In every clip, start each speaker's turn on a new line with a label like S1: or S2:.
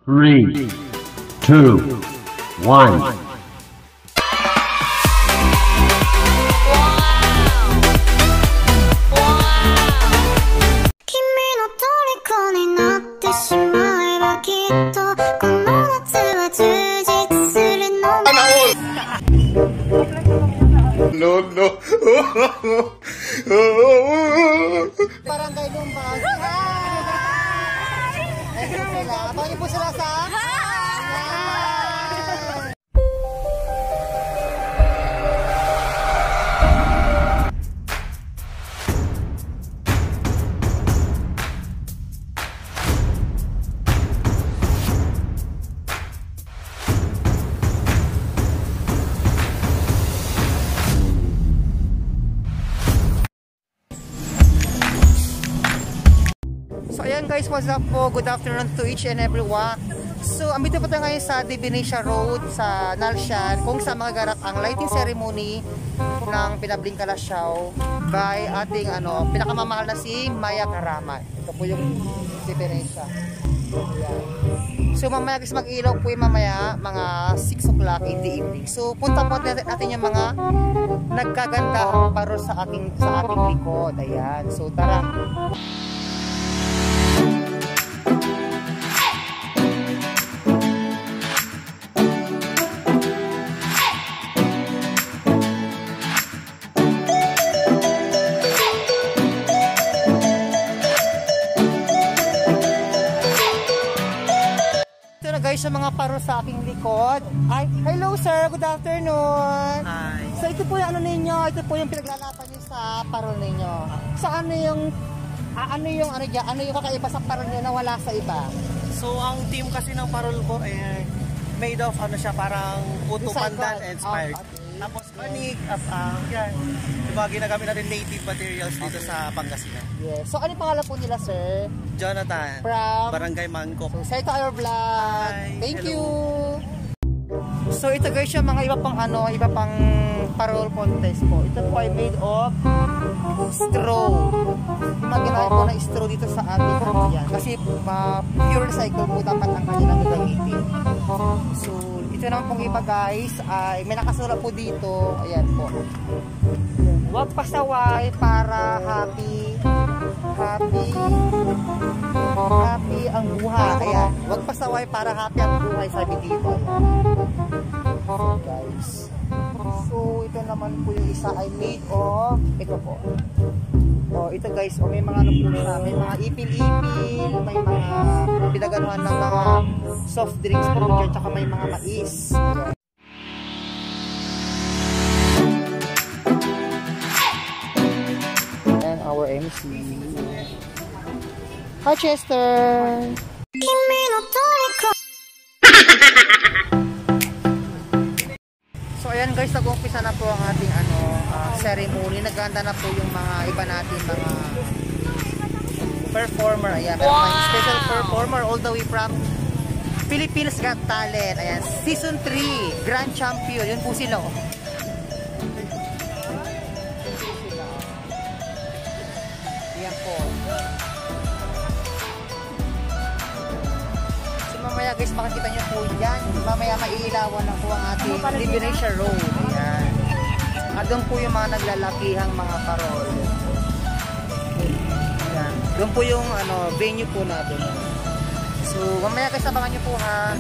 S1: 3, 2, 1.
S2: No, no.
S3: Barangay Lumbag. Ito sila. Abangan niyo po sila sa... So ayan guys, what's up po? Good afternoon to each and everyone. So ambito po tayo ngayon sa Divinesia Road sa Nalshan kung saan magaganap ang lighting ceremony ng Pinabling Kalasyaw by ating pinakamamahal na si Maya Karaman. Ito po yung Divinesia. So mamaya guys, mag-ilaw po yung mamaya mga 6 o'clock in the evening. So punta po natin yung mga nagkagandahang parol sa ating likod. Ayan. So tara. Guys, sa mga paro sa aking likod. Ay, hello sir, good afternoon.
S4: Hi.
S3: So ito po yung ninyo, ito po yung pinaglalaban niyo sa paro ninyo. So ano yung kakaiba sa paro niyo na wala sa iba?
S4: So ang team kasi ng parol ko made of parang puto pandan and inspired. Tapos panig at yan. Diba ginagamit natin native materials dito sa Pangasinan.
S3: Yes. So ano pangalan po nila sir?
S4: Jonathan.
S3: From
S4: Barangay Mangkok.
S3: So say to our vlog.
S4: Hi.
S3: Thank
S4: Hello.
S3: you. So ito guys yung mga iba pang parol contest po. Ito po ay made of straw. Ginagawa po na straw dito sa ating yan. Kasi pure recycle po dapat ang kanilang gagamitin. So ito naman pong iba guys ay may nakasulat po dito. Ayan po. Huwag pasaway para happy ang buhay. Ayan. Huwag pasaway para happy ang buhay, sabi dito. Ayan. Guys. So, ito naman po yung isa ay made of, ito po. Oh, ito guys, may mga po siya. May mga ipil-ipil, may mga pinaganuhan ng mga soft drinks po dyan, tsaka may mga mais. Ayan. And our MC. Hi Chester! So ayan guys, nag-umpisa na po ang ating ceremony. Naganda na po yung mga iba natin mga performer. Ayan, meron tayong special performer all the way from Philippines Got Talent. Ayan, season 3 Grand Champion. Yun po sila. Ayan po. Mamaya guys, makikita nyo po yan. Mamaya maiilawan na po ang ating Divinesia Road. Ayan. At doon po yung mga naglalakihang mga parol. Ayan. Doon po yung venue po natin. So mamaya guys, abangan nyo po ha.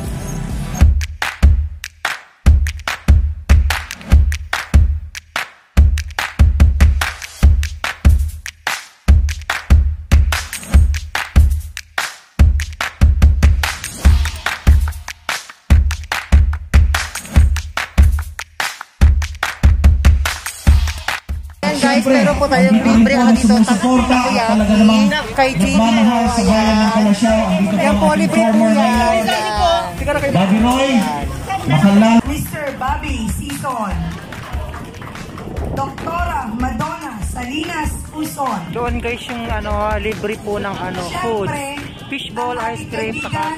S3: Guys, meron po tayong libre dito kay JD. Ayan po, libre po yan.
S5: Bobby Roy, Makalang.
S6: Mr. Bobby Season, Doktora Madonna Salinas Uson.
S3: Doon guys yung libre po ng food. Fishball, ice cream, saka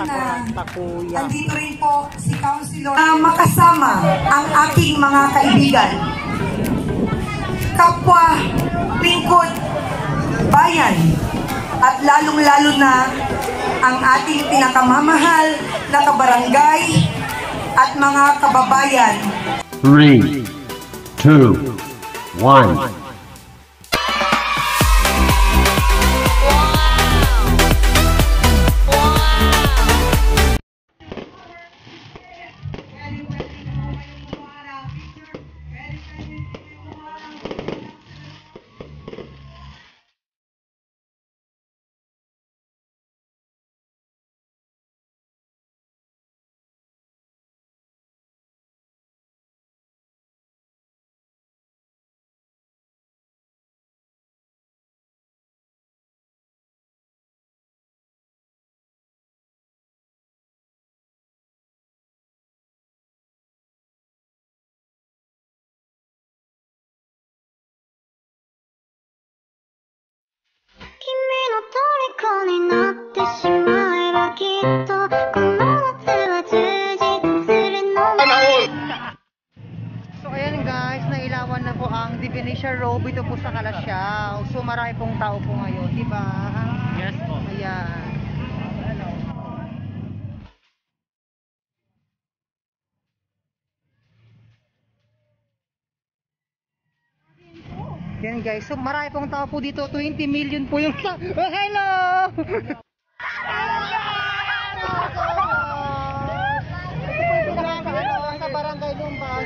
S3: takuya.
S6: Andito rin po si Councilor makasama ang aking mga kaibigan. Kapwa, lingkod, bayan, at lalong-lalo na ang ating pinakamamahal na kabarangay at mga kababayan.
S1: 3, 2, 1.
S3: So ayan guys, nailawan na po ang Divinisha Road dito po sa Calasiao. So marami pong tao po ngayon, di ba?
S4: Yes po.
S3: Ayan. Yan guys, so marami pong tao po dito, 20 million po yung tao. Oh, hello! Sa barangay Lumbag.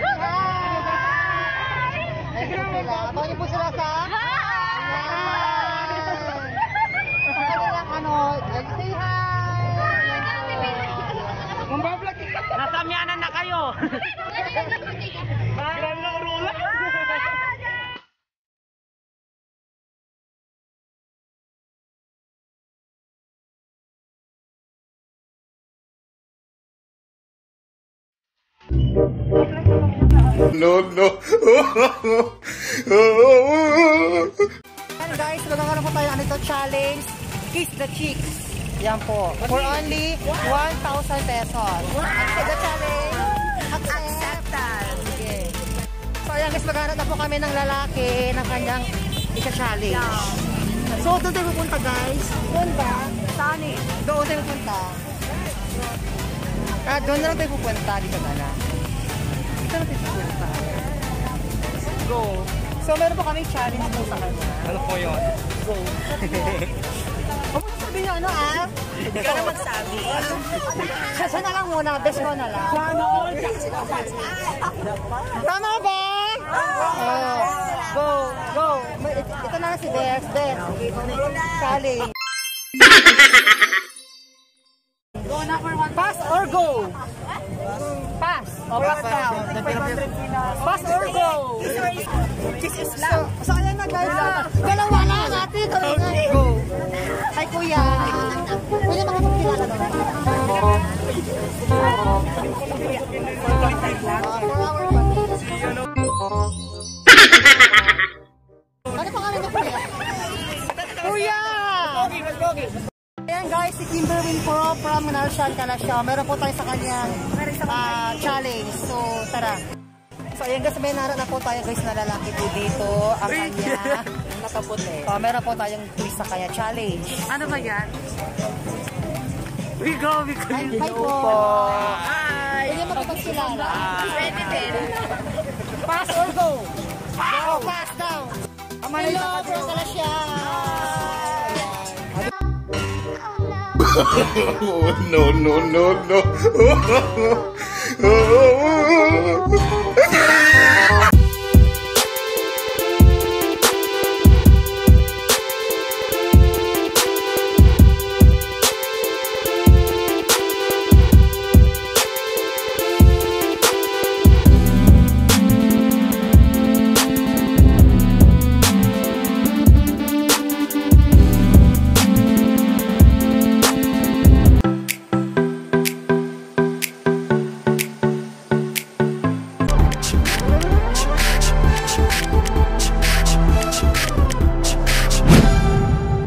S3: Ayun sila. Abangan niyo po sila sa say hi!
S4: Nasa Mianan na kayo! Grabe na urula!
S2: No.
S3: And guys, magkakaroon po tayo nito challenge, Kiss the Chicks. Yan po. For only 1,000 pesos. Accept the challenge. Accepted. Okay. So ayan guys, magkakaroon na po kami ng lalaki ng kanyang isa-challenge. So doon tayo pupunta guys. Doon ba? Saan eh? Doon tayo pupunta. Doon na lang tayo pupunta. Dito ba na? Dito na tayo pupunta. Go. So meron po kami challenge po sa kanya.
S4: Ano po yun?
S3: Go. Huwag mo sabihin nyo ano ah?
S7: Hindi ka na magsabi.
S3: Siya na lang muna. Best ko na lang. Tama ba? Go. Go. Ito na si Bes. Bes. Challenge. Pass or go? Pass. O, pass down. Pass or go?
S7: This is love.
S3: So, ayan na guys. Dalawa lang ate. Go. Ay, kuya. Kuya, makapagkilala naman. Ano pa kami na kuya? Kuya! Ayan guys, si Kimberwin po from Nalshan, Calasiao. Meron po tayo sa kanyang challenge. So, tara. So, ayan guys, may nara na po tayo guys na lalaki po dito. Ang kanya nakaputi. Meron po tayong twist sa kanya challenge.
S7: Ano ba yan?
S3: Hi po.
S7: Hi!
S3: Hindi makapagkilala.
S7: Ready din.
S3: Pass or go? Go, pass down. Hello, from Calasiao.
S2: No.